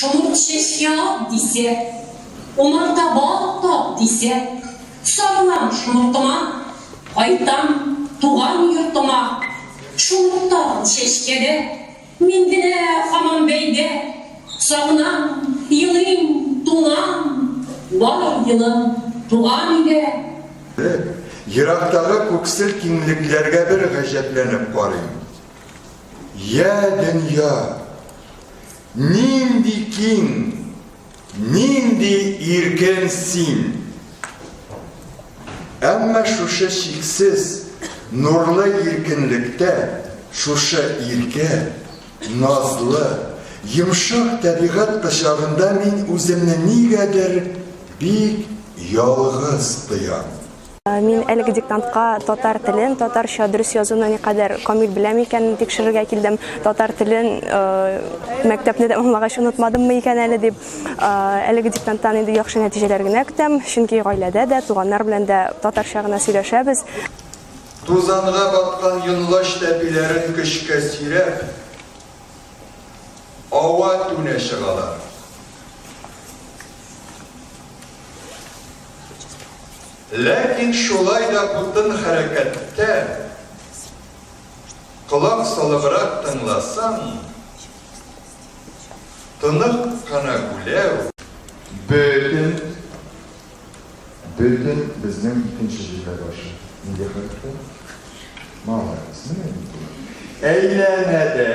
Шумурт шешке десе, омарта бал тап десе, сағынам шумуртыма, қайтам туған юртыма. Шумурттағын шешкеде, мендіне хаман бейде, сағынам йылым туңам, бар йылым туған үйде. Ерақтағы көксіл кеңліклерге бір ғажапленіп барайым. Я дүния, нинди кең, нинди еркен син. Әмма шушы шексіз, нұрлы еркінлікте, шушы ерке, назлы, йымшық табиғат қышағында мен өзімні негедір бик ялғыз тоям. Мин әлеге диктантка татар телен, татарча дөрес язуны никадәр камил беләм икәнен тикшерергә килдем. Татар телен мәктәпне дә аңлагач онытмадыммы икән әле дип, әлеге диктанттан инде яхшы нәтиҗәләр генә көтәм. Чөнки гаиләдә дә, туганнар белән дә татарча гына сөйләшәбез. Тузанга баткан йонлаш тәпиләрен көчкә сирәп, ава түнә чыгалар. Ләкин шулай да бүтін хәрәкәттә құлақ салыбырақ тыңласаң, тынық қана гүләу. Бүтін біздің икенче җиргә башы. Нигә хәтта? Малайыз, әйләнәдә,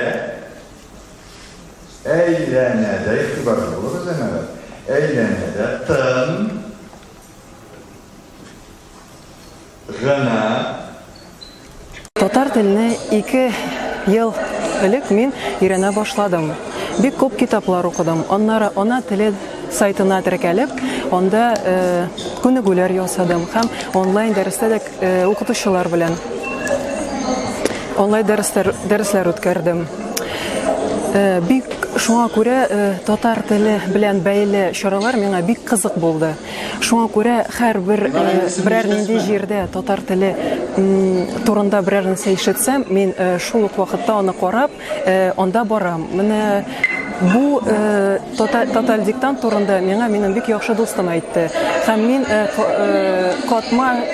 игътибарлы булыгыз әнә. Әйләнәдә тын Татар теленә 2 ел элек мин өйрәнә башладым. Бик күп китаплар укыдым. Аннары ана теле сайтына теркәлеп, анда күнегүләр ясадым һәм онлайн дәресләр укытучылар белән онлайн дәресләр үткәрдем. Бик шуңа күрә татар теле белән бәйле чаралар миңа бик кызык булды. Шуңа күрә һәрбер берәр нинди җирдә татар теле турында берәр нәрсә ишетсәм, мин шул ук вакытта аны карап, анда барам. Менә бу татар диктант турында миңа минем бик яхшы дустым әйтте. Һәм мин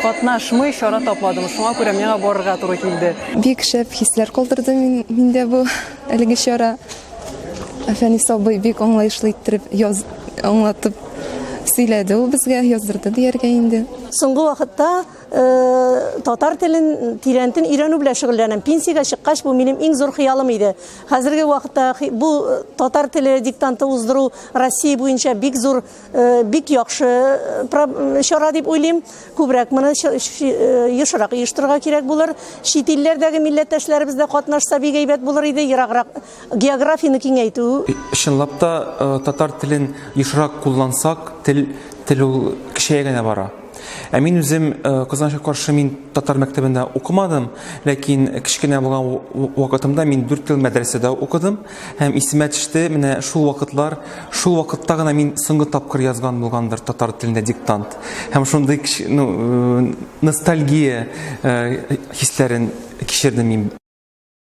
катнашмый чара тапладым. Шуңа күрә миңа барырга туры килде. Бик шәп хисләр калдырды миндә бу әлеге чара. Әфәни сабый бик аңлаешлы иттереп аңлатып сөйләде, ул безгә яздырды дияргә инде. Соңгы вакытта татар телен тирәнтен өйрәнү белән шөгыльләнәм. Пенсиягә чыккач, бу минем иң зур хыялым иде. Хәзерге вакытта бу татар теле диктанты уздыру Россия буенча бик зур, бик яхшы чара дип уйлыйм. Күбрәк моны ешрак оештырырга кирәк булыр. Чит илләрдәге милләттәшләребез дә катнашса бик әйбәт булыр иде. Ераграк географияны киңәйтү. Чынлап та татар телен ешрак куллансак, тел ул кешегә генә бара. Мин үзем Казанга каршы мин татар мәктәбендә укымадым, ләкин кичкенә булган вакытымда мин 4 ел мәдрәсәдә укыдым һәм исемә төште, менә шул вакытта гына мин соңгы тапкыр язган булгандыр татар телендә диктант. Һәм шундый ностальгия хисләрен кичердем мин.